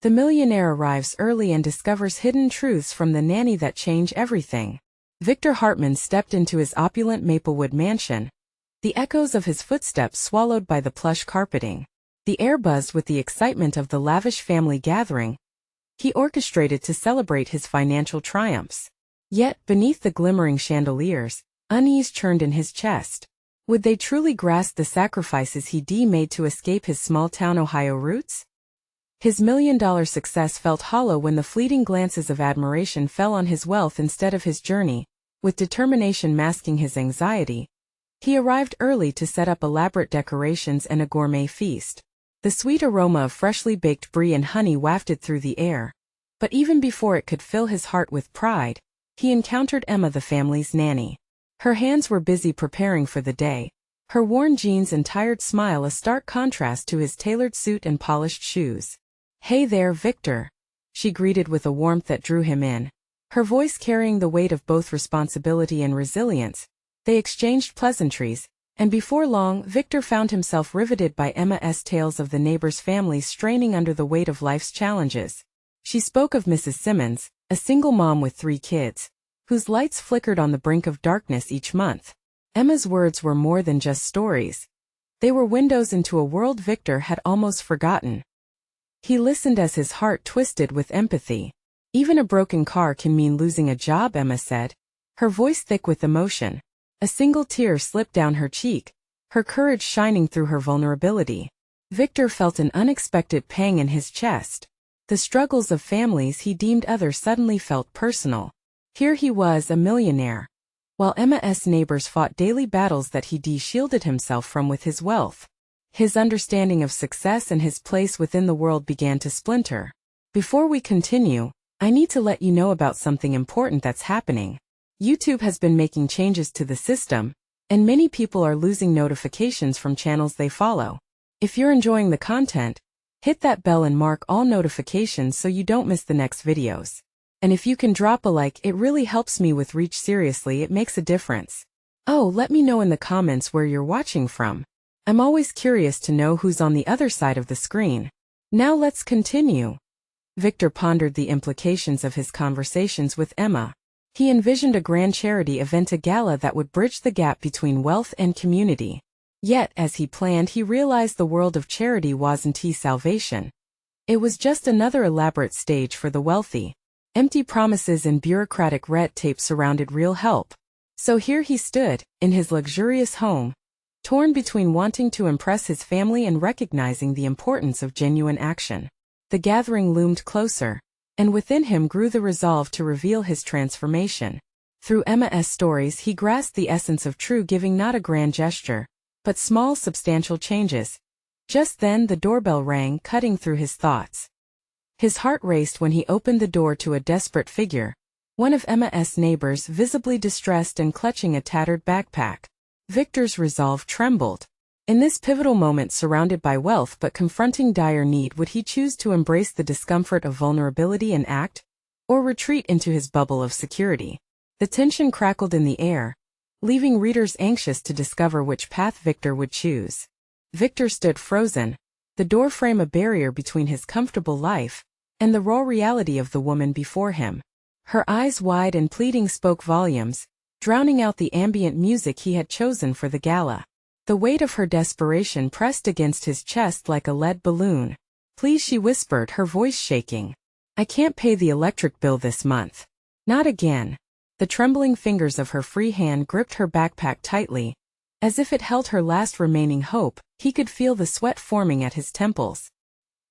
The millionaire arrives early and discovers hidden truths from the nanny that change everything. Victor Hartman stepped into his opulent Maplewood mansion, the echoes of his footsteps swallowed by the plush carpeting. The air buzzed with the excitement of the lavish family gathering he orchestrated to celebrate his financial triumphs. Yet, beneath the glimmering chandeliers, unease churned in his chest. Would they truly grasp the sacrifices he'd made to escape his small-town Ohio roots? His million-dollar success felt hollow when the fleeting glances of admiration fell on his wealth instead of his journey. With determination masking his anxiety, he arrived early to set up elaborate decorations and a gourmet feast. The sweet aroma of freshly baked brie and honey wafted through the air. But even before it could fill his heart with pride, he encountered Emma, the family's nanny. Her hands were busy preparing for the day, her worn jeans and tired smile a stark contrast to his tailored suit and polished shoes. "Hey there, Victor," she greeted with a warmth that drew him in, her voice carrying the weight of both responsibility and resilience. They exchanged pleasantries, and before long Victor found himself riveted by Emma's tales of the neighbors' families straining under the weight of life's challenges. She spoke of Mrs. Simmons, a single mom with 3 kids, whose lights flickered on the brink of darkness each month. Emma's words were more than just stories. They were windows into a world Victor had almost forgotten. He listened as his heart twisted with empathy. "Even a broken car can mean losing a job," Emma said, her voice thick with emotion. A single tear slipped down her cheek, her courage shining through her vulnerability. Victor felt an unexpected pang in his chest. The struggles of families he deemed others suddenly felt personal. Here he was, a millionaire, while Emma's neighbors fought daily battles that he shielded himself from with his wealth. His understanding of success and his place within the world began to splinter. "Before we continue, I need to let you know about something important that's happening. YouTube has been making changes to the system, and many people are losing notifications from channels they follow. If you're enjoying the content, hit that bell and mark all notifications so you don't miss the next videos. And if you can drop a like, it really helps me with reach. Seriously, it makes a difference. Oh, let me know in the comments where you're watching from. I'm always curious to know who's on the other side of the screen. Now let's continue." Victor pondered the implications of his conversations with Emma. He envisioned a grand charity event, a gala that would bridge the gap between wealth and community. Yet, as he planned, he realized the world of charity wasn't his salvation. It was just another elaborate stage for the wealthy. Empty promises and bureaucratic red tape surrounded real help. So here he stood, in his luxurious home, torn between wanting to impress his family and recognizing the importance of genuine action. The gathering loomed closer, and within him grew the resolve to reveal his transformation. Through Emma's stories he grasped the essence of true giving, not a grand gesture, but small substantial changes. Just then the doorbell rang, cutting through his thoughts. His heart raced when he opened the door to a desperate figure, one of Emma's neighbors, visibly distressed and clutching a tattered backpack. Victor's resolve trembled. In this pivotal moment, surrounded by wealth but confronting dire need, would he choose to embrace the discomfort of vulnerability and act, or retreat into his bubble of security? The tension crackled in the air, leaving readers anxious to discover which path Victor would choose. Victor stood frozen, the doorframe a barrier between his comfortable life and the raw reality of the woman before him. Her eyes, wide and pleading, spoke volumes, drowning out the ambient music he had chosen for the gala. The weight of her desperation pressed against his chest like a lead balloon. "Please," she whispered, her voice shaking. "I can't pay the electric bill this month." "Not again." The trembling fingers of her free hand gripped her backpack tightly. As if it held her last remaining hope, he could feel the sweat forming at his temples.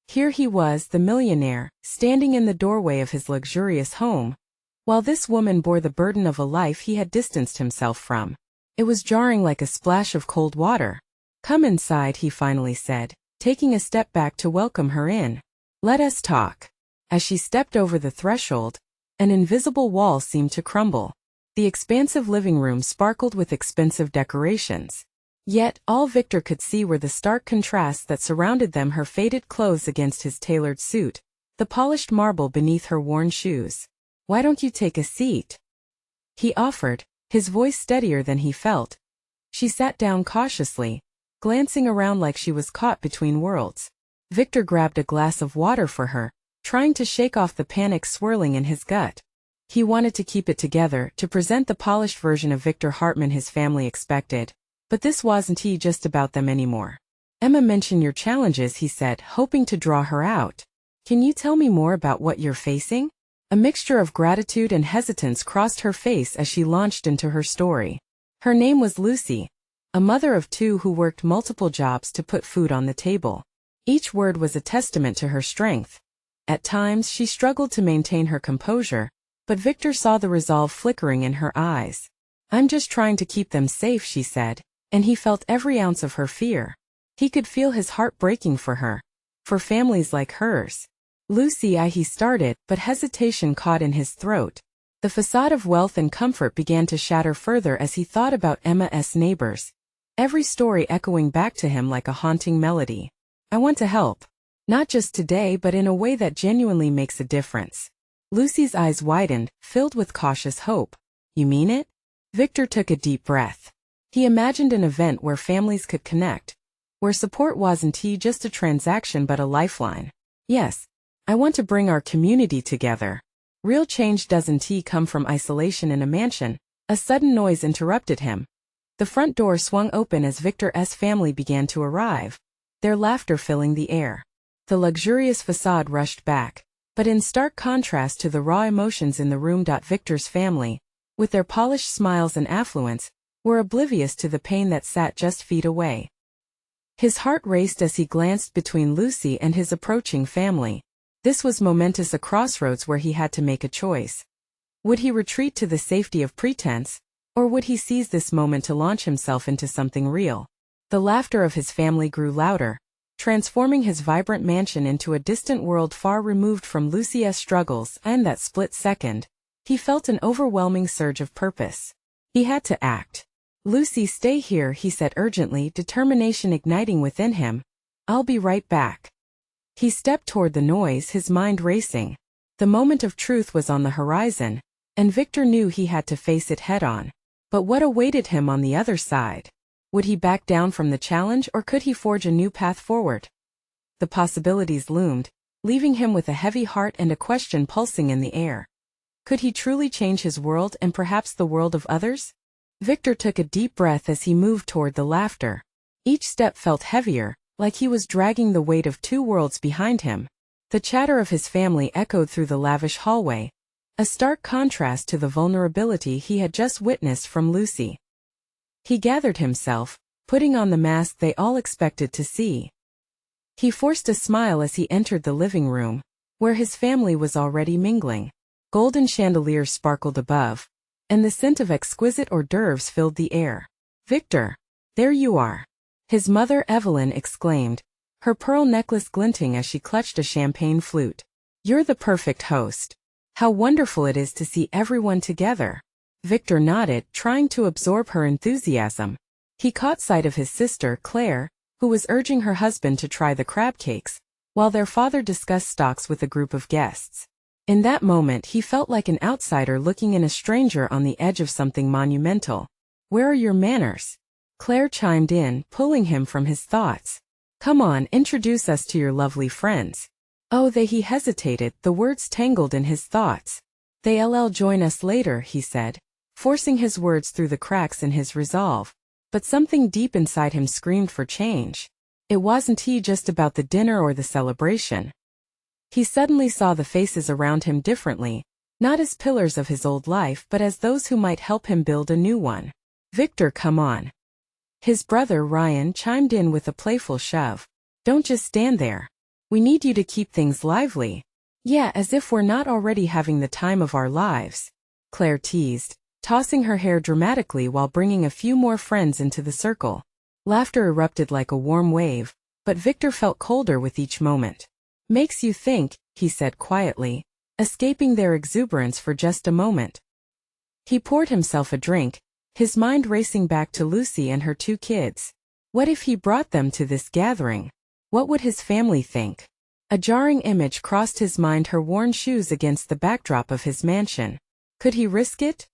Here he was, the millionaire, standing in the doorway of his luxurious home, while this woman bore the burden of a life he had distanced himself from. It was jarring like a splash of cold water. "Come inside," he finally said, taking a step back to welcome her in. "Let us talk." As she stepped over the threshold, an invisible wall seemed to crumble. The expansive living room sparkled with expensive decorations. Yet, all Victor could see were the stark contrasts that surrounded them: her faded clothes against his tailored suit, the polished marble beneath her worn shoes. "Why don't you take a seat?" he offered, his voice steadier than he felt. She sat down cautiously, glancing around like she was caught between worlds. Victor grabbed a glass of water for her, trying to shake off the panic swirling in his gut. He wanted to keep it together, to present the polished version of Victor Hartman his family expected. But this wasn't just about them anymore. Emma mentioned your challenges, he said, hoping to draw her out. Can you tell me more about what you're facing? A mixture of gratitude and hesitance crossed her face as she launched into her story. Her name was Lucy, a mother of two who worked multiple jobs to put food on the table. Each word was a testament to her strength. At times she struggled to maintain her composure, but Victor saw the resolve flickering in her eyes. I'm just trying to keep them safe, she said, and he felt every ounce of her fear. He could feel his heart breaking for her, for families like hers. Lucy, he started, but hesitation caught in his throat. The facade of wealth and comfort began to shatter further as he thought about Emma's neighbors. Every story echoing back to him like a haunting melody. I want to help. Not just today, but in a way that genuinely makes a difference. Lucy's eyes widened, filled with cautious hope. You mean it? Victor took a deep breath. He imagined an event where families could connect, where support wasn't just a transaction but a lifeline. Yes, I want to bring our community together. Real change doesn't come from isolation in a mansion. A sudden noise interrupted him. The front door swung open as Victor's family began to arrive, their laughter filling the air. The luxurious facade rushed back, but in stark contrast to the raw emotions in the room. Victor's family, with their polished smiles and affluence, were oblivious to the pain that sat just feet away. His heart raced as he glanced between Lucy and his approaching family. This was momentous, a crossroads where he had to make a choice. Would he retreat to the safety of pretense, or would he seize this moment to launch himself into something real? The laughter of his family grew louder, transforming his vibrant mansion into a distant world far removed from Lucy's struggles, and that split second, he felt an overwhelming surge of purpose. He had to act. Lucy, stay here, he said urgently, determination igniting within him. I'll be right back. He stepped toward the noise, his mind racing. The moment of truth was on the horizon, and Victor knew he had to face it head-on. But what awaited him on the other side? Would he back down from the challenge, or could he forge a new path forward? The possibilities loomed, leaving him with a heavy heart and a question pulsing in the air. Could he truly change his world and perhaps the world of others? Victor took a deep breath as he moved toward the laughter. Each step felt heavier, like he was dragging the weight of two worlds behind him. The chatter of his family echoed through the lavish hallway, a stark contrast to the vulnerability he had just witnessed from Lucy. He gathered himself, putting on the mask they all expected to see. He forced a smile as he entered the living room, where his family was already mingling. Golden chandeliers sparkled above, and the scent of exquisite hors d'oeuvres filled the air. Victor, there you are. His mother Evelyn exclaimed, her pearl necklace glinting as she clutched a champagne flute. You're the perfect host. How wonderful it is to see everyone together. Victor nodded, trying to absorb her enthusiasm. He caught sight of his sister, Claire, who was urging her husband to try the crab cakes, while their father discussed stocks with a group of guests. In that moment he felt like an outsider looking in, a stranger on the edge of something monumental. Where are your manners? Claire chimed in, pulling him from his thoughts. Come on, introduce us to your lovely friends. Oh, he hesitated, the words tangled in his thoughts. They'll join us later, he said, forcing his words through the cracks in his resolve. But something deep inside him screamed for change. It wasn't just about the dinner or the celebration. He suddenly saw the faces around him differently, not as pillars of his old life but as those who might help him build a new one. Victor, come on. His brother Ryan chimed in with a playful shove. Don't just stand there. We need you to keep things lively. Yeah, as if we're not already having the time of our lives, Claire teased, tossing her hair dramatically while bringing a few more friends into the circle. Laughter erupted like a warm wave, but Victor felt colder with each moment. Makes you think, he said quietly, escaping their exuberance for just a moment. He poured himself a drink, his mind racing back to Lucy and her two kids. What if he brought them to this gathering? What would his family think? A jarring image crossed his mind, her worn shoes against the backdrop of his mansion. Could he risk it?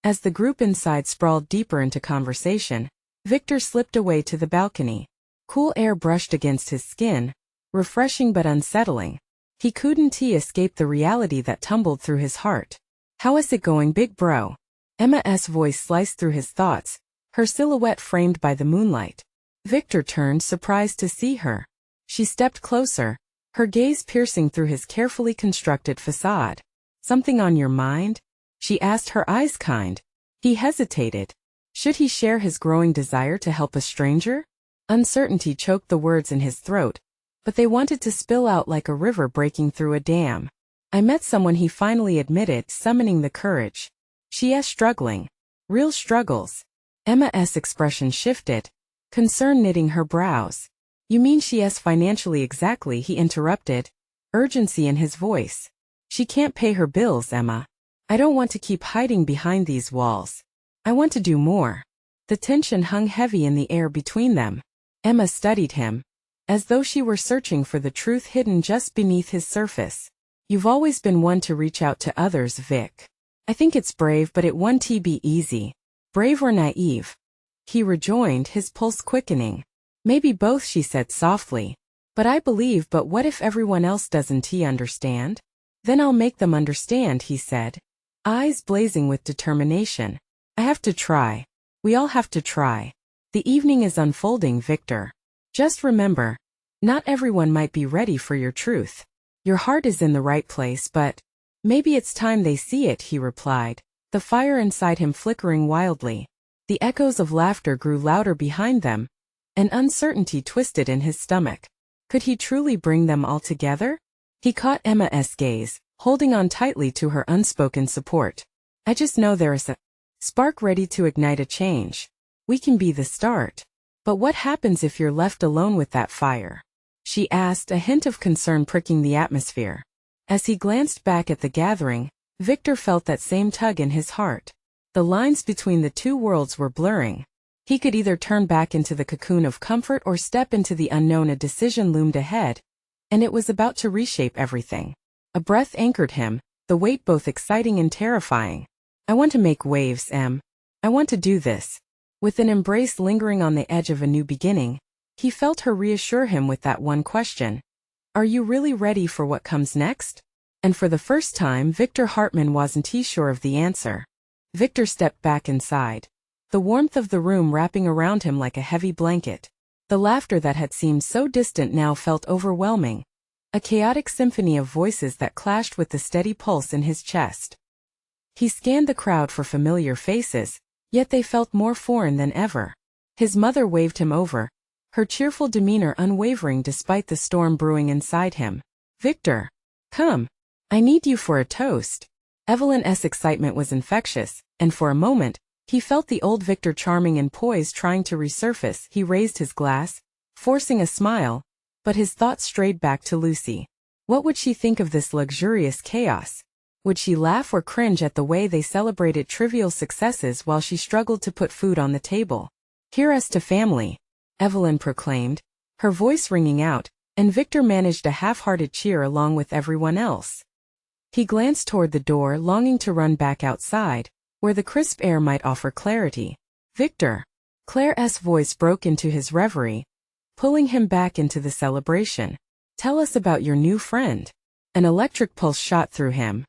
As the group inside sprawled deeper into conversation, Victor slipped away to the balcony. Cool air brushed against his skin, refreshing but unsettling. He couldn't escape the reality that tumbled through his heart. "How is it going, big bro?" Emma's voice sliced through his thoughts, her silhouette framed by the moonlight. Victor turned, surprised to see her. She stepped closer, her gaze piercing through his carefully constructed facade. "Something on your mind?" she asked, her eyes kind. He hesitated. Should he share his growing desire to help a stranger? Uncertainty choked the words in his throat, but they wanted to spill out like a river breaking through a dam. "I met someone," he finally admitted, summoning the courage. She is struggling. Real struggles. Emma's expression shifted, concern knitting her brows. "You mean she is financially?" "Exactly," he interrupted, urgency in his voice. "She can't pay her bills, Emma. I don't want to keep hiding behind these walls. I want to do more." The tension hung heavy in the air between them. Emma studied him, as though she were searching for the truth hidden just beneath his surface. "You've always been one to reach out to others, Vic. I think it's brave, but it won't be easy." "Brave or naive?" he rejoined, his pulse quickening. "Maybe both," she said softly. "But I believe, but what if everyone else doesn't understand?" "Then I'll make them understand," he said, eyes blazing with determination. "I have to try. We all have to try. The evening is unfolding, Victor. Just remember, not everyone might be ready for your truth. Your heart is in the right place, but maybe it's time they see it," he replied, the fire inside him flickering wildly. The echoes of laughter grew louder behind them, and uncertainty twisted in his stomach. Could he truly bring them all together? He caught Emma's gaze, holding on tightly to her unspoken support. "I just know there is a spark ready to ignite a change. We can be the start. But what happens if you're left alone with that fire?" she asked, a hint of concern pricking the atmosphere. As he glanced back at the gathering, Victor felt that same tug in his heart. The lines between the two worlds were blurring. He could either turn back into the cocoon of comfort or step into the unknown. A decision loomed ahead, and it was about to reshape everything. A breath anchored him, the weight both exciting and terrifying. "I want to make waves, Em. I want to do this." With an embrace lingering on the edge of a new beginning, he felt her reassure him with that one question. "Are you really ready for what comes next?" And for the first time, Victor Hartman wasn't sure of the answer. Victor stepped back inside, the warmth of the room wrapping around him like a heavy blanket. The laughter that had seemed so distant now felt overwhelming, a chaotic symphony of voices that clashed with the steady pulse in his chest. He scanned the crowd for familiar faces, yet they felt more foreign than ever. His mother waved him over, her cheerful demeanor unwavering despite the storm brewing inside him. "Victor, come. I need you for a toast." Evelyn's excitement was infectious, and for a moment, he felt the old Victor charming and poised trying to resurface. He raised his glass, forcing a smile, but his thoughts strayed back to Lucy. What would she think of this luxurious chaos? Would she laugh or cringe at the way they celebrated trivial successes while she struggled to put food on the table? "Here's to family," Evelyn proclaimed, her voice ringing out, and Victor managed a half-hearted cheer along with everyone else. He glanced toward the door, longing to run back outside, where the crisp air might offer clarity. "Victor!" Claire's voice broke into his reverie, pulling him back into the celebration. "Tell us about your new friend." An electric pulse shot through him.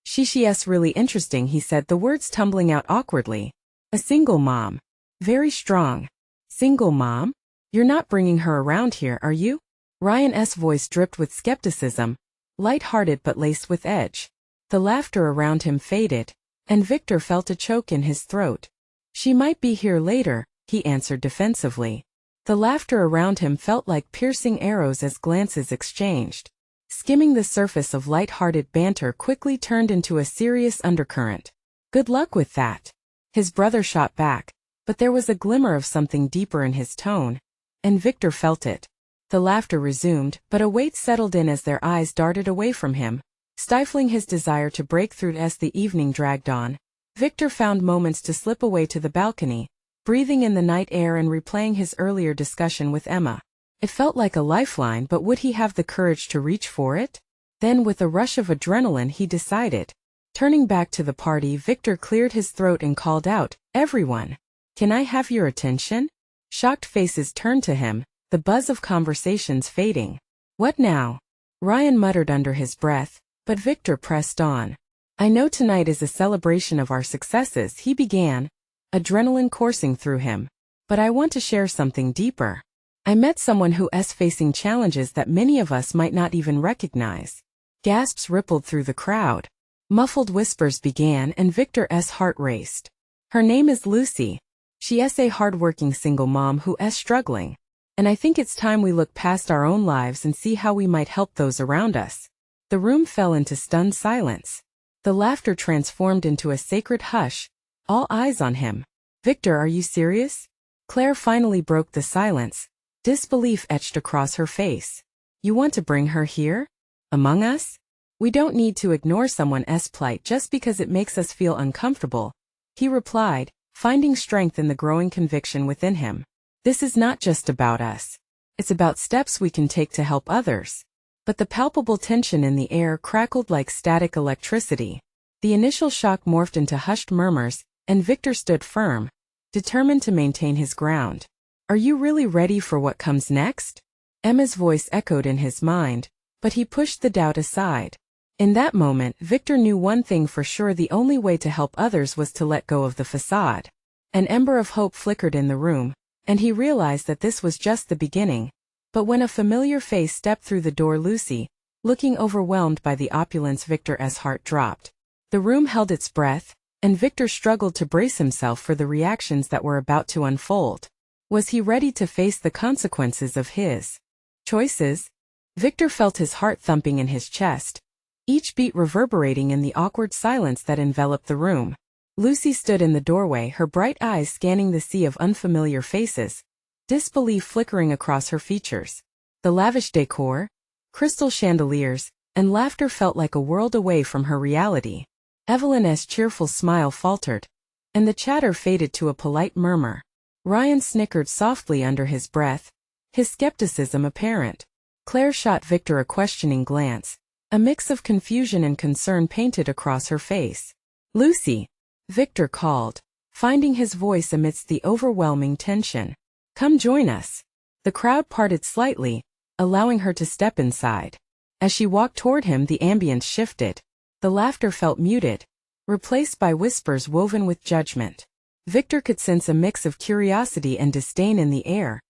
She's really interesting," he said, the words tumbling out awkwardly. "A single mom. Very strong." "Single mom? You're not bringing her around here, are you?" Ryan's voice dripped with skepticism, light-hearted but laced with edge. The laughter around him faded, and Victor felt a choke in his throat. "She might be here later," he answered defensively. The laughter around him felt like piercing arrows as glances exchanged. Skimming the surface of light-hearted banter quickly turned into a serious undercurrent. "Good luck with that," his brother shot back, but there was a glimmer of something deeper in his tone, and Victor felt it. The laughter resumed, but a weight settled in as their eyes darted away from him, stifling his desire to break through as the evening dragged on. Victor found moments to slip away to the balcony, breathing in the night air and replaying his earlier discussion with Emma. It felt like a lifeline, but would he have the courage to reach for it? Then with a rush of adrenaline he decided. Turning back to the party, Victor cleared his throat and called out, "Everyone! Can I have your attention?" Shocked faces turned to him, the buzz of conversations fading. "What now?" Ryan muttered under his breath, but Victor pressed on. I know tonight is a celebration of our successes, he began, adrenaline coursing through him. But I want to share something deeper. I met someone who is facing challenges that many of us might not even recognize. Gasps rippled through the crowd. Muffled whispers began and Victor's heart raced. Her name is Lucy. She is a hardworking single mom who is struggling. And I think it's time we look past our own lives and see how we might help those around us. The room fell into stunned silence. The laughter transformed into a sacred hush, all eyes on him. Victor, are you serious? Claire finally broke the silence. Disbelief etched across her face. You want to bring her here? Among us? We don't need to ignore someone's plight just because it makes us feel uncomfortable, he replied, finding strength in the growing conviction within him. This is not just about us. It's about steps we can take to help others. But the palpable tension in the air crackled like static electricity. The initial shock morphed into hushed murmurs, and Victor stood firm, determined to maintain his ground. Are you really ready for what comes next? Emma's voice echoed in his mind, but he pushed the doubt aside. In that moment, Victor knew one thing for sure: the only way to help others was to let go of the facade. An ember of hope flickered in the room, and he realized that this was just the beginning. But when a familiar face stepped through the door, Lucy, looking overwhelmed by the opulence, Victor's heart dropped. The room held its breath, and Victor struggled to brace himself for the reactions that were about to unfold. Was he ready to face the consequences of his choices? Victor felt his heart thumping in his chest, each beat reverberating in the awkward silence that enveloped the room. Lucy stood in the doorway, her bright eyes scanning the sea of unfamiliar faces, disbelief flickering across her features. The lavish decor, crystal chandeliers, and laughter felt like a world away from her reality. Evelyn's cheerful smile faltered, and the chatter faded to a polite murmur. Ryan snickered softly under his breath, his skepticism apparent. Claire shot Victor a questioning glance, a mix of confusion and concern painted across her face. Lucy, Victor called, finding his voice amidst the overwhelming tension. Come join us. The crowd parted slightly, allowing her to step inside. As she walked toward him, the ambience shifted. The laughter felt muted, replaced by whispers woven with judgment. Victor could sense a mix of curiosity and disdain in the air,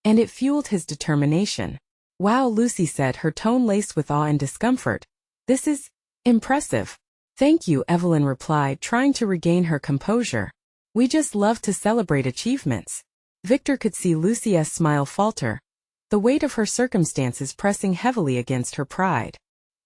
and it fueled his determination. Wow, Lucy said, her tone laced with awe and discomfort. This is impressive. Thank you, Evelyn replied, trying to regain her composure. We just love to celebrate achievements. Victor could see Lucy's smile falter, the weight of her circumstances pressing heavily against her pride.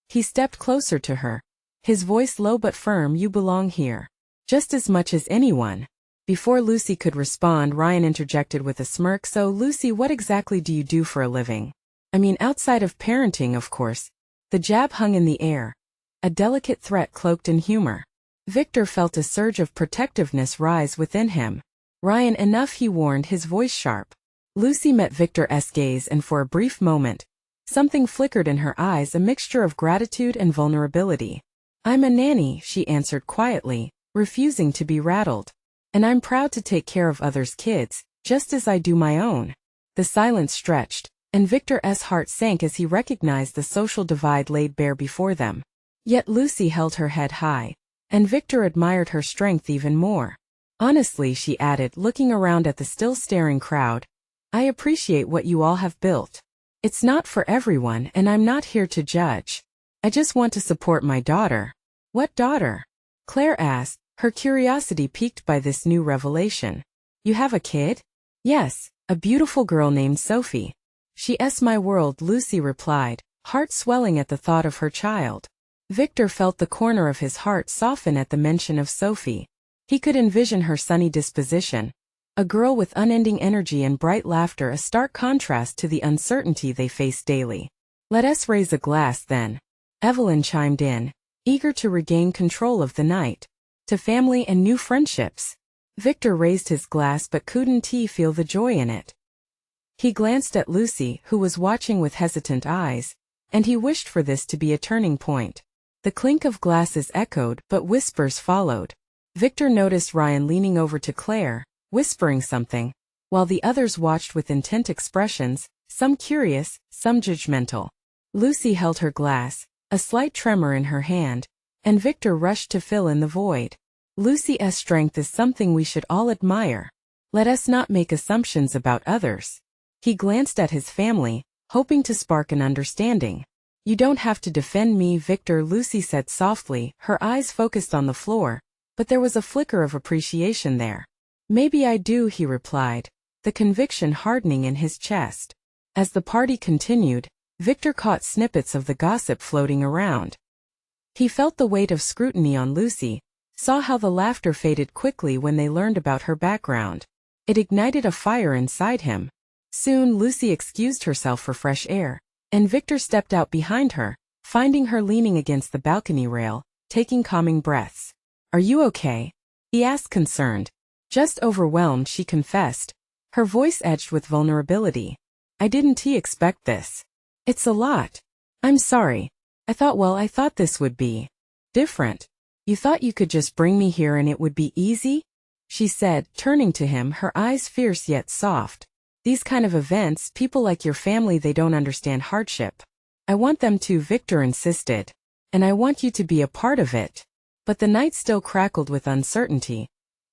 He stepped closer to her, his voice low but firm. You belong here, just as much as anyone. Before Lucy could respond, Ryan interjected with a smirk. So, Lucy, what exactly do you do for a living? I mean, outside of parenting, of course. The jab hung in the air, a delicate threat cloaked in humor. Victor felt a surge of protectiveness rise within him. Ryan, enough, he warned, his voice sharp. Lucy met Victor's gaze, and for a brief moment, something flickered in her eyes, a mixture of gratitude and vulnerability. I'm a nanny, she answered quietly, refusing to be rattled. And I'm proud to take care of others' kids, just as I do my own. The silence stretched, and Victor's heart sank as he recognized the social divide laid bare before them. Yet Lucy held her head high, and Victor admired her strength even more. Honestly, she added, looking around at the still staring crowd, I appreciate what you all have built. It's not for everyone, and I'm not here to judge. I just want to support my daughter. What daughter? Claire asked, her curiosity piqued by this new revelation. You have a kid? Yes, a beautiful girl named Sophie. She's my world, Lucy replied, heart swelling at the thought of her child. Victor felt the corner of his heart soften at the mention of Sophie. He could envision her sunny disposition, a girl with unending energy and bright laughter, a stark contrast to the uncertainty they faced daily. Let us raise a glass then. Evelyn chimed in, eager to regain control of the night. To family and new friendships. Victor raised his glass but couldn't he feel the joy in it. He glanced at Lucy, who was watching with hesitant eyes, and he wished for this to be a turning point. The clink of glasses echoed, but whispers followed. Victor noticed Ryan leaning over to Claire, whispering something, while the others watched with intent expressions, some curious, some judgmental. Lucy held her glass, a slight tremor in her hand, and Victor rushed to fill in the void. Lucy's strength is something we should all admire. Let us not make assumptions about others. He glanced at his family, hoping to spark an understanding. You don't have to defend me, Victor, Lucy said softly, her eyes focused on the floor, but there was a flicker of appreciation there. Maybe I do, he replied, the conviction hardening in his chest. As the party continued, Victor caught snippets of the gossip floating around. He felt the weight of scrutiny on Lucy, saw how the laughter faded quickly when they learned about her background. It ignited a fire inside him. Soon Lucy excused herself for fresh air, and Victor stepped out behind her, finding her leaning against the balcony rail, taking calming breaths. Are you okay? He asked, concerned. Just overwhelmed, she confessed, her voice edged with vulnerability. I didn't expect this. It's a lot. I'm sorry. I thought this would be different. You thought you could just bring me here and it would be easy? She said, turning to him, her eyes fierce yet soft. These kind of events, people like your family, they don't understand hardship. I want them to, Victor insisted. And I want you to be a part of it. But the night still crackled with uncertainty,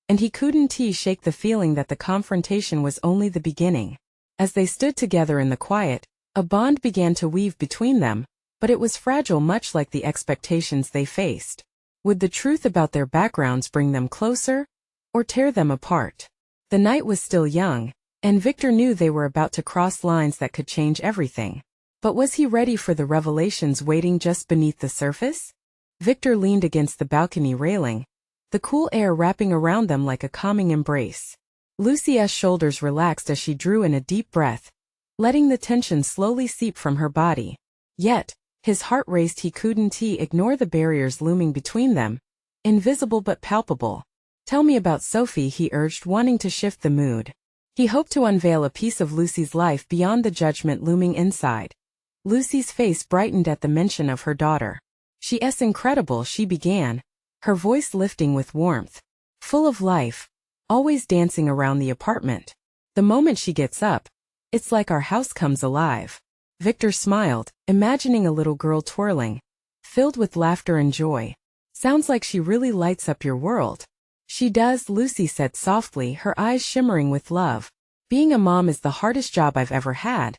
and he couldn't shake the feeling that the confrontation was only the beginning. As they stood together in the quiet, a bond began to weave between them, but it was fragile, much like the expectations they faced. Would the truth about their backgrounds bring them closer, or tear them apart? The night was still young, and Victor knew they were about to cross lines that could change everything. But was he ready for the revelations waiting just beneath the surface? Victor leaned against the balcony railing, the cool air wrapping around them like a calming embrace. Lucy's shoulders relaxed as she drew in a deep breath, letting the tension slowly seep from her body. Yet, his heart raced. He couldn't ignore the barriers looming between them, invisible but palpable. Tell me about Sophie, he urged, wanting to shift the mood. He hoped to unveil a piece of Lucy's life beyond the judgment looming inside. Lucy's face brightened at the mention of her daughter. She's incredible, she began, her voice lifting with warmth. Full of life, always dancing around the apartment. The moment she gets up, it's like our house comes alive. Victor smiled, imagining a little girl twirling, filled with laughter and joy. Sounds like she really lights up your world. She does, Lucy said softly, her eyes shimmering with love. Being a mom is the hardest job I've ever had,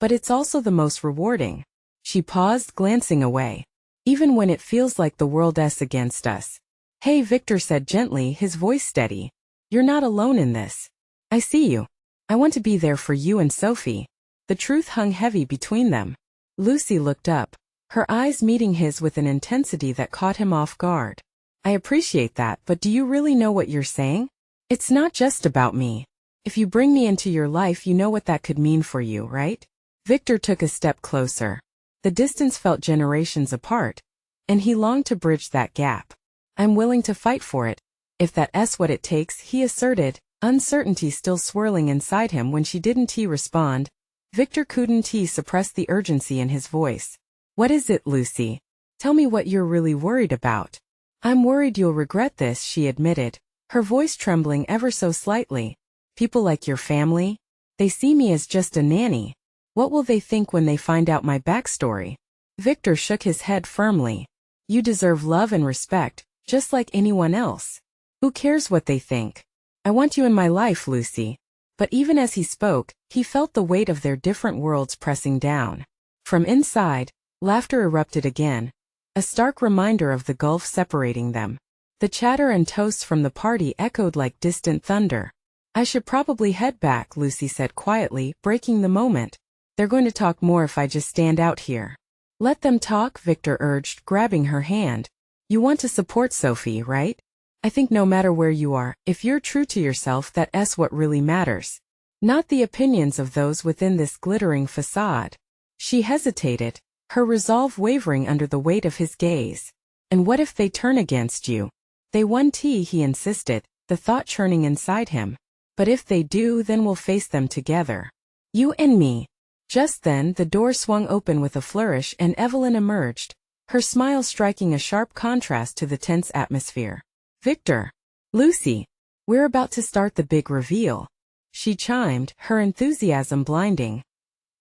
but it's also the most rewarding. She paused, glancing away. Even when it feels like the world's against us. Hey, Victor said gently, his voice steady. You're not alone in this. I see you. I want to be there for you and Sophie. The truth hung heavy between them. Lucy looked up, her eyes meeting his with an intensity that caught him off guard. I appreciate that, but do you really know what you're saying? It's not just about me. If you bring me into your life, you know what that could mean for you, right? Victor took a step closer. The distance felt generations apart, and he longed to bridge that gap. I'm willing to fight for it, if that's what it takes, he asserted, uncertainty still swirling inside him. When she didn't respond, Victor couldn't suppress the urgency in his voice. What is it, Lucy? Tell me what you're really worried about. I'm worried you'll regret this, she admitted, her voice trembling ever so slightly. People like your family? They see me as just a nanny. What will they think when they find out my backstory? Victor shook his head firmly. You deserve love and respect, just like anyone else. Who cares what they think? I want you in my life, Lucy. But even as he spoke, he felt the weight of their different worlds pressing down. From inside, laughter erupted again, a stark reminder of the gulf separating them. The chatter and toasts from the party echoed like distant thunder. I should probably head back, Lucy said quietly, breaking the moment. They're going to talk more if I just stand out here. Let them talk, Victor urged, grabbing her hand. You want to support Sophie, right? I think no matter where you are, if you're true to yourself, that's what really matters. Not the opinions of those within this glittering facade. She hesitated, her resolve wavering under the weight of his gaze. And what if they turn against you? They won't, he insisted, the thought churning inside him. But if they do, then we'll face them together. You and me. Just then, the door swung open with a flourish and Evelyn emerged, her smile striking a sharp contrast to the tense atmosphere. Victor. Lucy. We're about to start the big reveal. She chimed, her enthusiasm blinding.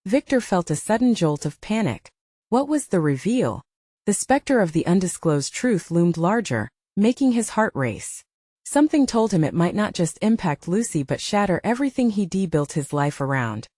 Victor felt a sudden jolt of panic. What was the reveal? The specter of the undisclosed truth loomed larger, making his heart race. Something told him it might not just impact Lucy but shatter everything he built his life around.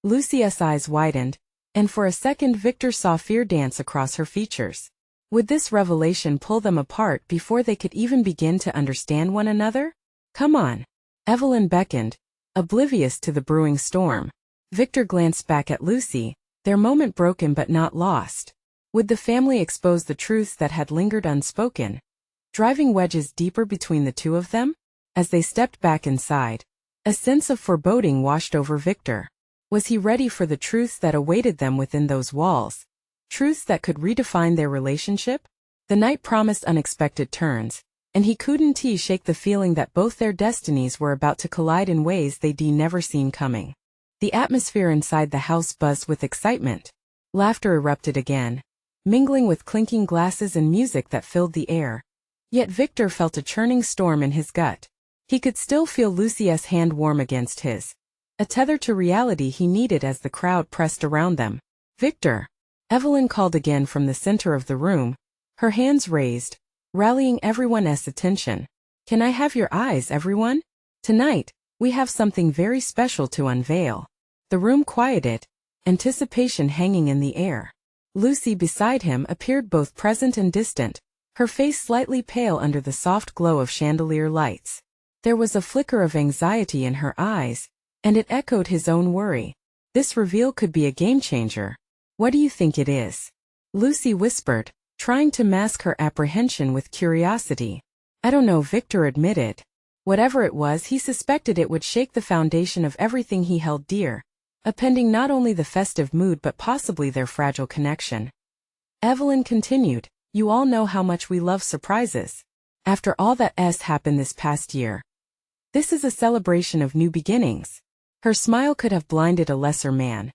Lucy's eyes widened, and for a second Victor saw fear dance across her features. Would this revelation pull them apart before they could even begin to understand one another? Come on. Evelyn beckoned, oblivious to the brewing storm. Victor glanced back at Lucy, their moment broken but not lost. Would the family expose the truths that had lingered unspoken, driving wedges deeper between the two of them? As they stepped back inside, a sense of foreboding washed over Victor. Was he ready for the truths that awaited them within those walls? Truths that could redefine their relationship? The night promised unexpected turns, and he couldn't shake the feeling that both their destinies were about to collide in ways they'd never seen coming. The atmosphere inside the house buzzed with excitement. Laughter erupted again, mingling with clinking glasses and music that filled the air. Yet Victor felt a churning storm in his gut. He could still feel Lucy's hand warm against his, a tether to reality he needed as the crowd pressed around them. Victor! Evelyn called again from the center of the room, her hands raised, rallying everyone's attention. Can I have your eyes, everyone? Tonight, we have something very special to unveil. The room quieted, anticipation hanging in the air. Lucy beside him appeared both present and distant, her face slightly pale under the soft glow of chandelier lights. There was a flicker of anxiety in her eyes, and it echoed his own worry. This reveal could be a game-changer. What do you think it is? Lucy whispered, trying to mask her apprehension with curiosity. I don't know, Victor admitted. Whatever it was, he suspected it would shake the foundation of everything he held dear, upending not only the festive mood but possibly their fragile connection. Evelyn continued, you all know how much we love surprises. After all that's happened this past year. This is a celebration of new beginnings. Her smile could have blinded a lesser man.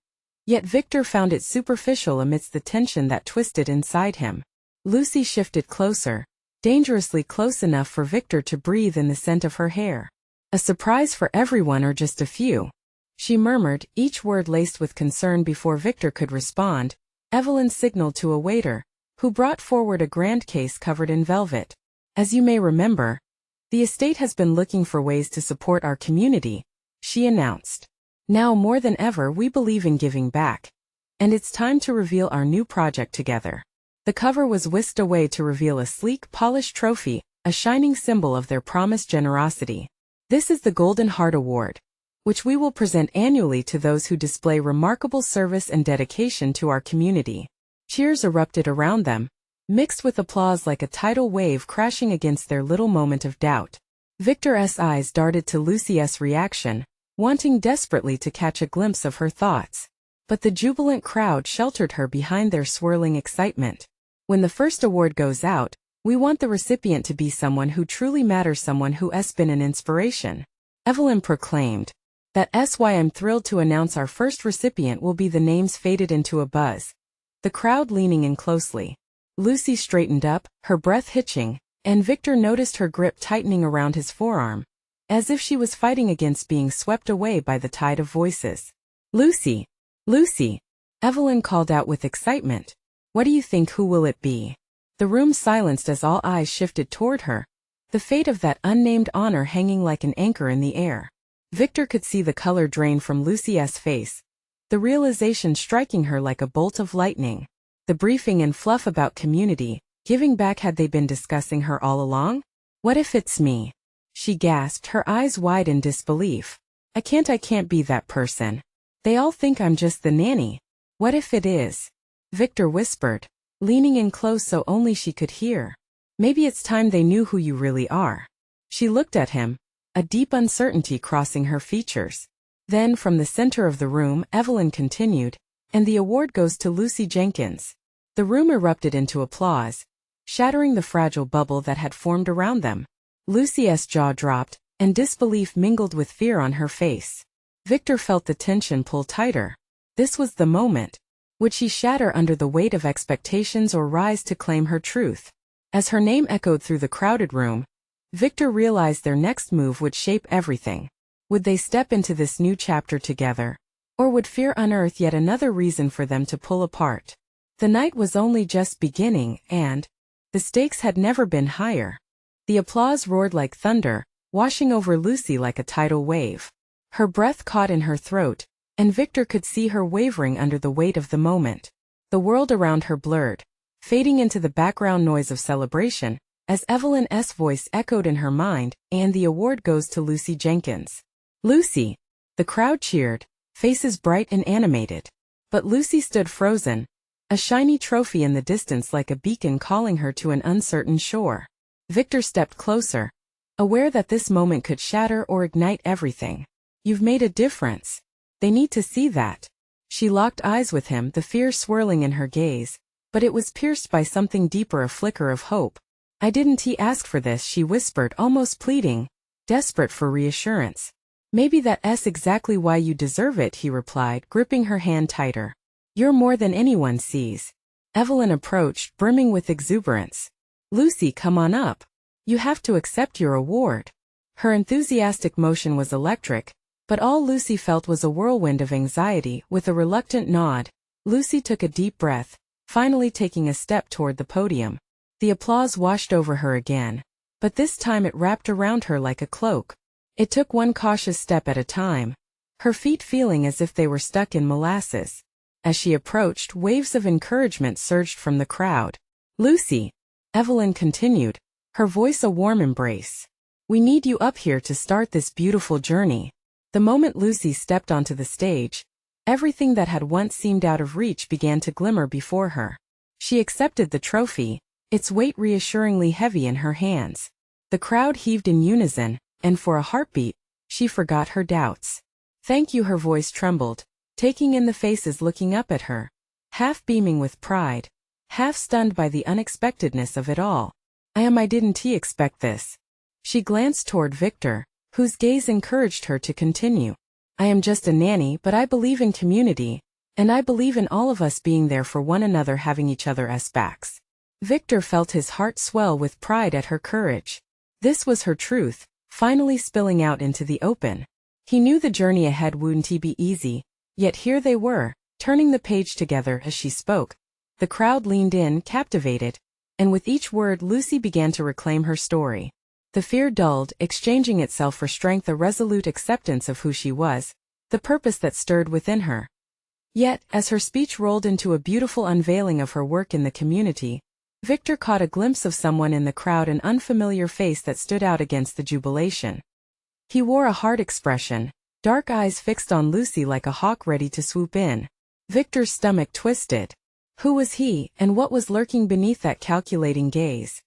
Yet Victor found it superficial amidst the tension that twisted inside him. Lucy shifted closer, dangerously close enough for Victor to breathe in the scent of her hair. A surprise for everyone or just a few? She murmured, each word laced with concern. Before Victor could respond, Evelyn signaled to a waiter, who brought forward a grand case covered in velvet. As you may remember, the estate has been looking for ways to support our community, she announced. Now more than ever we believe in giving back. And it's time to reveal our new project together. The cover was whisked away to reveal a sleek, polished trophy, a shining symbol of their promised generosity. This is the Golden Heart Award, which we will present annually to those who display remarkable service and dedication to our community. Cheers erupted around them, mixed with applause like a tidal wave crashing against their little moment of doubt. Victor's eyes darted to Lucy's reaction, wanting desperately to catch a glimpse of her thoughts. But the jubilant crowd sheltered her behind their swirling excitement. When the first award goes out, we want the recipient to be someone who truly matters, someone who has been an inspiration, Evelyn proclaimed. That's why I'm thrilled to announce our first recipient will be. The names faded into a buzz, the crowd leaning in closely. Lucy straightened up, her breath hitching, and Victor noticed her grip tightening around his forearm, as if she was fighting against being swept away by the tide of voices. Lucy! Lucy! Evelyn called out with excitement. What do you think? Who will it be? The room silenced as all eyes shifted toward her, the fate of that unnamed honor hanging like an anchor in the air. Victor could see the color drain from Lucy's face, the realization striking her like a bolt of lightning. The briefing and fluff about community, giving back, had they been discussing her all along? What if it's me? She gasped, her eyes wide in disbelief. I can't be that person. They all think I'm just the nanny. What if it is? Victor whispered, leaning in close so only she could hear. Maybe it's time they knew who you really are. She looked at him, a deep uncertainty crossing her features. Then from the center of the room, Evelyn continued, and the award goes to Lucy Jenkins. The room erupted into applause, shattering the fragile bubble that had formed around them. Lucy's jaw dropped, and disbelief mingled with fear on her face. Victor felt the tension pull tighter. This was the moment. Would she shatter under the weight of expectations or rise to claim her truth? As her name echoed through the crowded room, Victor realized their next move would shape everything. Would they step into this new chapter together? Or would fear unearth yet another reason for them to pull apart? The night was only just beginning and the stakes had never been higher. The applause roared like thunder, washing over Lucy like a tidal wave. Her breath caught in her throat, and Victor could see her wavering under the weight of the moment. The world around her blurred, fading into the background noise of celebration, as Evelyn's voice echoed in her mind, and the award goes to Lucy Jenkins. Lucy! The crowd cheered, faces bright and animated. But Lucy stood frozen, a shiny trophy in the distance like a beacon calling her to an uncertain shore. Victor stepped closer, aware that this moment could shatter or ignite everything. You've made a difference. They need to see that. She locked eyes with him, the fear swirling in her gaze, but it was pierced by something deeper, a flicker of hope. I didn't ask for this, she whispered, almost pleading, desperate for reassurance. Maybe that's exactly why you deserve it, he replied, gripping her hand tighter. You're more than anyone sees. Evelyn approached, brimming with exuberance. Lucy, come on up. You have to accept your award. Her enthusiastic motion was electric, but all Lucy felt was a whirlwind of anxiety. With a reluctant nod, Lucy took a deep breath, finally taking a step toward the podium. The applause washed over her again, but this time it wrapped around her like a cloak. It took one cautious step at a time, her feet feeling as if they were stuck in molasses. As she approached, waves of encouragement surged from the crowd. Lucy, Evelyn continued, her voice a warm embrace. We need you up here to start this beautiful journey. The moment Lucy stepped onto the stage, everything that had once seemed out of reach began to glimmer before her. She accepted the trophy, its weight reassuringly heavy in her hands. The crowd heaved in unison, and for a heartbeat, she forgot her doubts. Thank you, her voice trembled, taking in the faces looking up at her, half beaming with pride, half stunned by the unexpectedness of it all. I didn't expect this. She glanced toward Victor, whose gaze encouraged her to continue. I am just a nanny, but I believe in community, and I believe in all of us being there for one another, having each other's backs. Victor felt his heart swell with pride at her courage. This was her truth, finally spilling out into the open. He knew the journey ahead wouldn't be easy, yet here they were, turning the page together as she spoke. The crowd leaned in, captivated, and with each word Lucy began to reclaim her story. The fear dulled, exchanging itself for strength, a resolute acceptance of who she was, the purpose that stirred within her. Yet, as her speech rolled into a beautiful unveiling of her work in the community, Victor caught a glimpse of someone in the crowd, an unfamiliar face that stood out against the jubilation. He wore a hard expression, dark eyes fixed on Lucy like a hawk ready to swoop in. Victor's stomach twisted. Who was he, and what was lurking beneath that calculating gaze?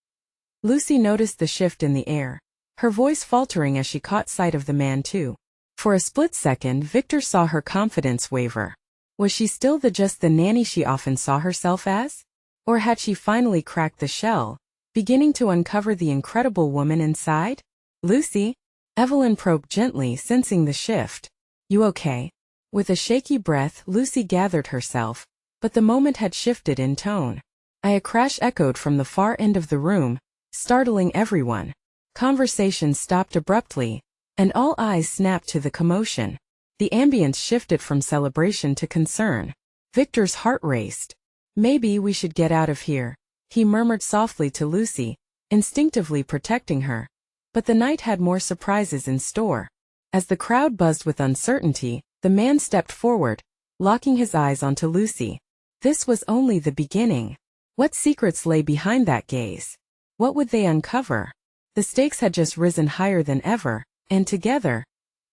Lucy noticed the shift in the air, her voice faltering as she caught sight of the man too. For a split second, Victor saw her confidence waver. Was she still just the nanny she often saw herself as? Or had she finally cracked the shell, beginning to uncover the incredible woman inside? Lucy? Evelyn probed gently, sensing the shift. You okay? With a shaky breath, Lucy gathered herself, but the moment had shifted in tone. A crash echoed from the far end of the room, startling everyone. Conversation stopped abruptly, and all eyes snapped to the commotion. The ambience shifted from celebration to concern. Victor's heart raced. Maybe we should get out of here, he murmured softly to Lucy, instinctively protecting her. But the night had more surprises in store. As the crowd buzzed with uncertainty, the man stepped forward, locking his eyes onto Lucy. This was only the beginning. What secrets lay behind that gaze? What would they uncover? The stakes had just risen higher than ever, and together,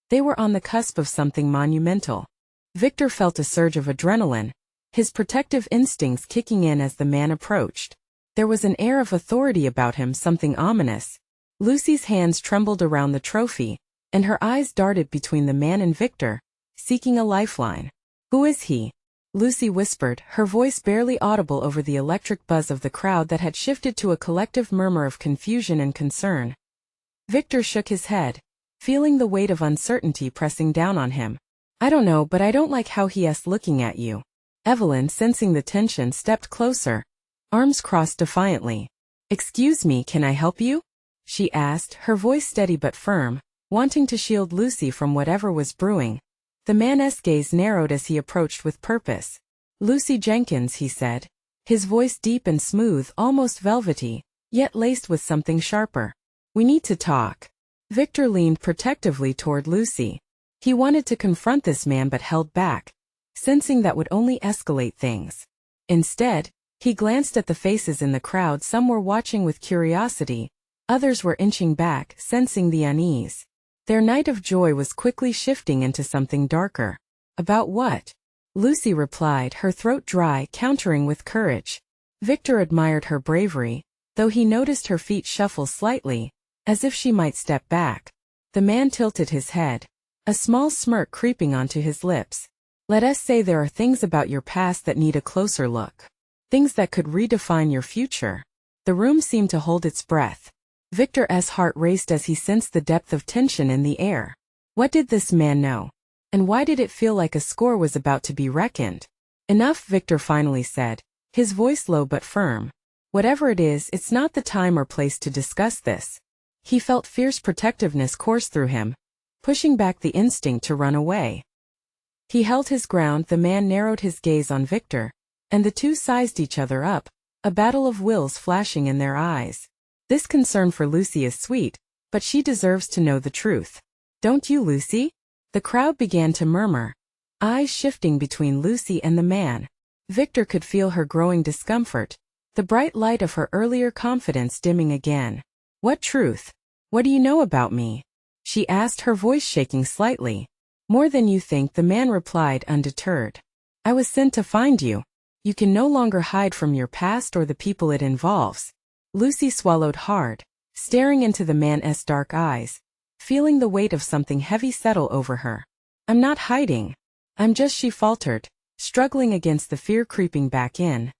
they were on the cusp of something monumental. Victor felt a surge of adrenaline, his protective instincts kicking in as the man approached. There was an air of authority about him, something ominous. Lucy's hands trembled around the trophy, and her eyes darted between the man and Victor, seeking a lifeline. Who is he? Lucy whispered, her voice barely audible over the electric buzz of the crowd that had shifted to a collective murmur of confusion and concern. Victor shook his head, feeling the weight of uncertainty pressing down on him. I don't know, but I don't like how he's looking at you. Evelyn, sensing the tension, stepped closer, arms crossed defiantly. Excuse me, can I help you? She asked, her voice steady but firm, wanting to shield Lucy from whatever was brewing. The man's gaze narrowed as he approached with purpose. Lucy Jenkins, he said, his voice deep and smooth, almost velvety, yet laced with something sharper. "We need to talk." Victor leaned protectively toward Lucy. He wanted to confront this man but held back, sensing that would only escalate things. Instead, he glanced at the faces in the crowd. Some were watching with curiosity, others were inching back, sensing the unease. Their night of joy was quickly shifting into something darker. "About what?" Lucy replied, her throat dry, countering with courage. Victor admired her bravery, though he noticed her feet shuffle slightly, as if she might step back. The man tilted his head, a small smirk creeping onto his lips. "Let us say there are things about your past that need a closer look. Things that could redefine your future." The room seemed to hold its breath. Victor's heart raced as he sensed the depth of tension in the air. What did this man know? And why did it feel like a score was about to be reckoned? "Enough," Victor finally said, his voice low but firm. "Whatever it is, it's not the time or place to discuss this." He felt fierce protectiveness course through him, pushing back the instinct to run away. He held his ground. The man narrowed his gaze on Victor, and the two sized each other up, a battle of wills flashing in their eyes. "This concern for Lucy is sweet, but she deserves to know the truth. Don't you, Lucy?" The crowd began to murmur, eyes shifting between Lucy and the man. Victor could feel her growing discomfort, the bright light of her earlier confidence dimming again. "What truth? What do you know about me?" she asked, her voice shaking slightly. "More than you think," the man replied, undeterred. "I was sent to find you. You can no longer hide from your past or the people it involves." Lucy swallowed hard, staring into the man's dark eyes, feeling the weight of something heavy settle over her. "I'm not hiding. I'm just," she faltered, struggling against the fear creeping back in.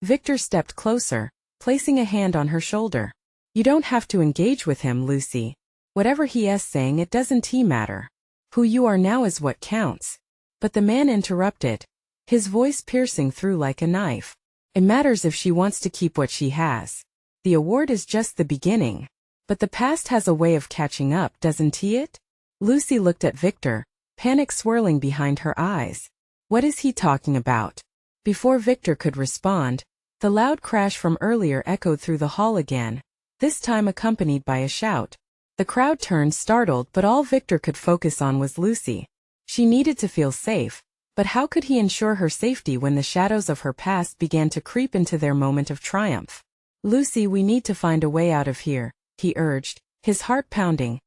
Victor stepped closer, placing a hand on her shoulder. "You don't have to engage with him, Lucy. Whatever he is saying, it doesn't matter. Who you are now is what counts." But the man interrupted, his voice piercing through like a knife. "It matters if she wants to keep what she has. The award is just the beginning. But the past has a way of catching up, doesn't it?" Lucy looked at Victor, panic swirling behind her eyes. What is he talking about? Before Victor could respond, the loud crash from earlier echoed through the hall again, this time accompanied by a shout. The crowd turned startled, but all Victor could focus on was Lucy. She needed to feel safe, but how could he ensure her safety when the shadows of her past began to creep into their moment of triumph? "Lucy, we need to find a way out of here," he urged, his heart pounding.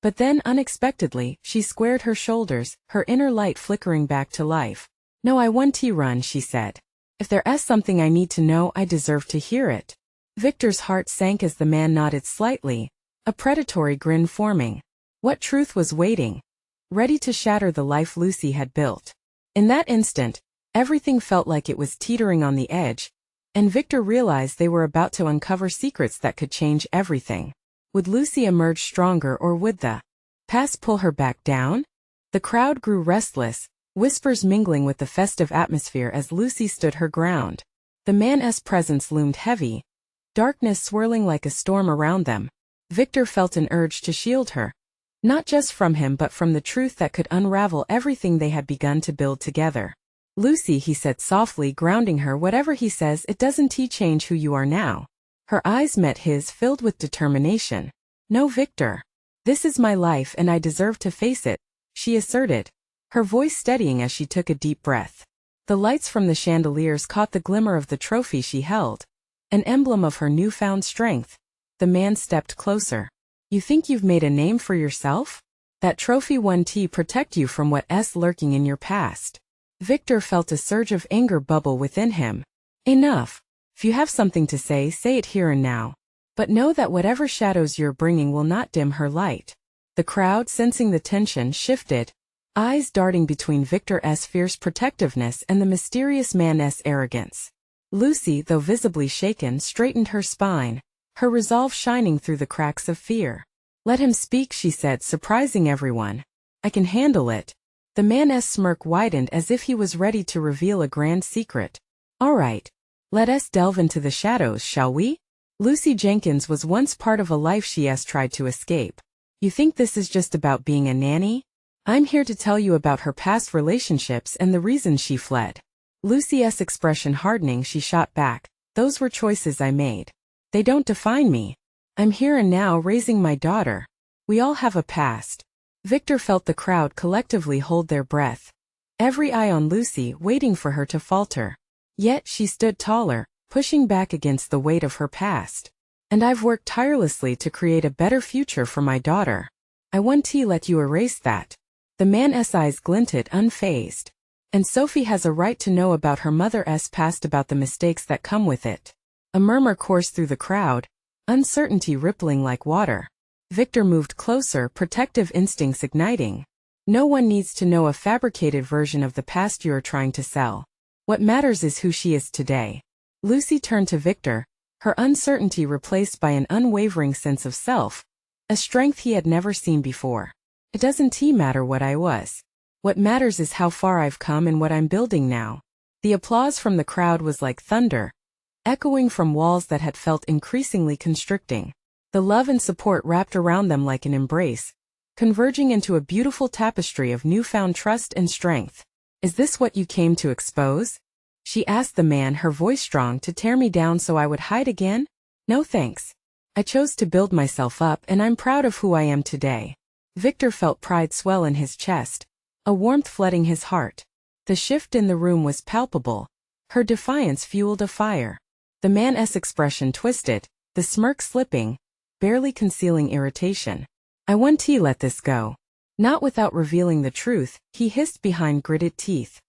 But then, unexpectedly, she squared her shoulders, her inner light flickering back to life. "No, I want to run," she said. "If there is something I need to know, I deserve to hear it." Victor's heart sank as the man nodded slightly, a predatory grin forming. What truth was waiting, ready to shatter the life Lucy had built? In that instant, everything felt like it was teetering on the edge, and Victor realized they were about to uncover secrets that could change everything. Would Lucy emerge stronger, or would the past pull her back down? The crowd grew restless, whispers mingling with the festive atmosphere as Lucy stood her ground. The man's presence loomed heavy, darkness swirling like a storm around them. Victor felt an urge to shield her, not just from him but from the truth that could unravel everything they had begun to build together. "Lucy," he said softly, grounding her, "whatever he says, it doesn't change who you are now." Her eyes met his, filled with determination. "No, Victor. This is my life and I deserve to face it," she asserted, her voice steadying as she took a deep breath. The lights from the chandeliers caught the glimmer of the trophy she held, an emblem of her newfound strength. The man stepped closer. "You think you've made a name for yourself? That trophy won't protect you from what's lurking in your past." Victor felt a surge of anger bubble within him. "Enough. If you have something to say it here and now. But know that whatever shadows you're bringing will not dim her light." The crowd, sensing the tension, shifted, eyes darting between Victor's fierce protectiveness and the mysterious man's arrogance. Lucy, though visibly shaken, straightened her spine, her resolve shining through the cracks of fear. "Let him speak," she said, surprising everyone. "I can handle it." The man's smirk widened as if he was ready to reveal a grand secret. "All right. Let us delve into the shadows, shall we?" Lucy Jenkins was once part of a life she has tried to escape. "You think this is just about being a nanny? I'm here to tell you about her past relationships and the reasons she fled." Lucy's expression hardening, she shot back. Those were choices I made. They don't define me. I'm here and now raising my daughter. We all have a past. Victor felt the crowd collectively hold their breath. Every eye on Lucy, waiting for her to falter. Yet she stood taller, pushing back against the weight of her past. And I've worked tirelessly to create a better future for my daughter. I won't let you erase that. The man's eyes glinted, unfazed. And Sophie has a right to know about her mother's past, about the mistakes that come with it. A murmur coursed through the crowd, uncertainty rippling like water. Victor moved closer, protective instincts igniting. No one needs to know a fabricated version of the past you're trying to sell. What matters is who she is today. Lucy turned to Victor, her uncertainty replaced by an unwavering sense of self, a strength he had never seen before. It doesn't matter what I was. What matters is how far I've come and what I'm building now. The applause from the crowd was like thunder, echoing from walls that had felt increasingly constricting. The love and support wrapped around them like an embrace, converging into a beautiful tapestry of newfound trust and strength. Is this what you came to expose? She asked the man, her voice strong. To tear me down so I would hide again? No thanks. I chose to build myself up, and I'm proud of who I am today. Victor felt pride swell in his chest, a warmth flooding his heart. The shift in the room was palpable. Her defiance fueled a fire. The man's expression twisted, the smirk slipping, barely concealing irritation. I won't let this go. Not without revealing the truth, he hissed behind gritted teeth.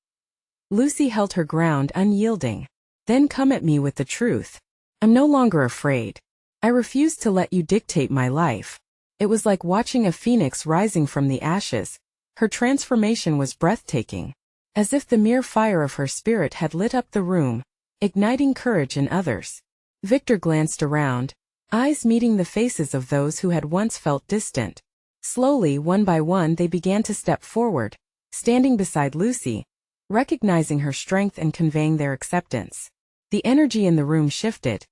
Lucy held her ground, unyielding. Then come at me with the truth. I'm no longer afraid. I refuse to let you dictate my life. It was like watching a phoenix rising from the ashes. Her transformation was breathtaking, as if the mere fire of her spirit had lit up the room, igniting courage in others. Victor glanced around, eyes meeting the faces of those who had once felt distant. Slowly, one by one, they began to step forward, standing beside Lucy, recognizing her strength and conveying their acceptance. The energy in the room shifted.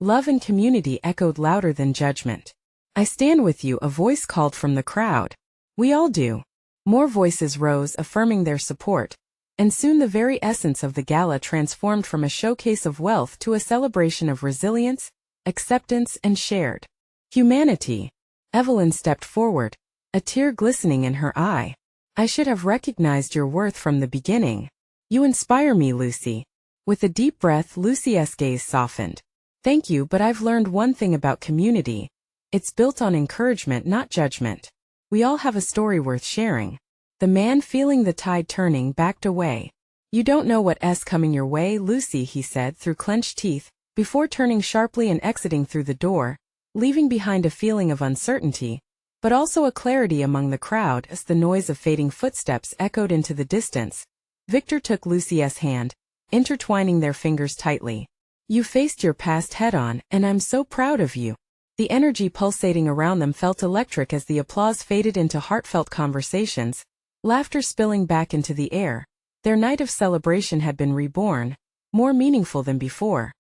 Love and community echoed louder than judgment. I stand with you, a voice called from the crowd. We all do. More voices rose, affirming their support, and soon the very essence of the gala transformed from a showcase of wealth to a celebration of resilience, acceptance, and shared humanity. Evelyn stepped forward, a tear glistening in her eye. I should have recognized your worth from the beginning. You inspire me, Lucy. With a deep breath, Lucy's gaze softened. Thank you, but I've learned one thing about community. It's built on encouragement, not judgment. We all have a story worth sharing. The man, feeling the tide turning, backed away. You don't know what's coming your way, Lucy, he said through clenched teeth, before turning sharply and exiting through the door, leaving behind a feeling of uncertainty, but also a clarity among the crowd as the noise of fading footsteps echoed into the distance. Victor took Lucy's hand, intertwining their fingers tightly. You faced your past head-on, and I'm so proud of you. The energy pulsating around them felt electric as the applause faded into heartfelt conversations, laughter spilling back into the air. Their night of celebration had been reborn, more meaningful than before.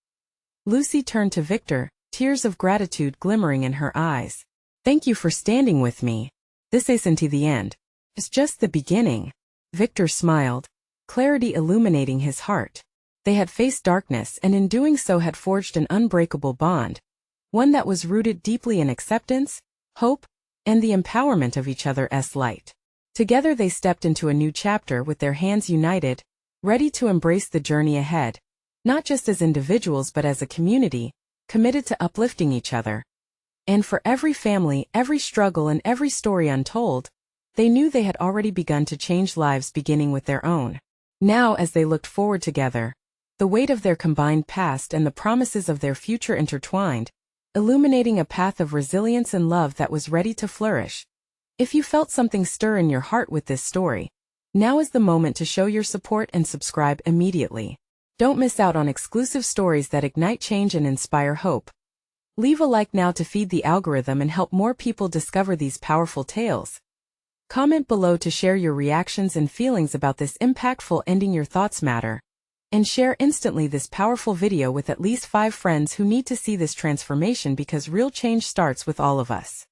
Lucy turned to Victor, tears of gratitude glimmering in her eyes. Thank you for standing with me. This isn't the end. It's just the beginning. Victor smiled, clarity illuminating his heart. They had faced darkness and in doing so had forged an unbreakable bond, one that was rooted deeply in acceptance, hope, and the empowerment of each other's light. Together they stepped into a new chapter with their hands united, ready to embrace the journey ahead, not just as individuals but as a community, committed to uplifting each other. And for every family, every struggle, and every story untold, they knew they had already begun to change lives, beginning with their own. Now, as they looked forward together, the weight of their combined past and the promises of their future intertwined, illuminating a path of resilience and love that was ready to flourish. If you felt something stir in your heart with this story, now is the moment to show your support and subscribe immediately. Don't miss out on exclusive stories that ignite change and inspire hope. Leave a like now to feed the algorithm and help more people discover these powerful tales. Comment below to share your reactions and feelings about this impactful ending. Your thoughts matter. And share instantly this powerful video with at least 5 friends who need to see this transformation, because real change starts with all of us.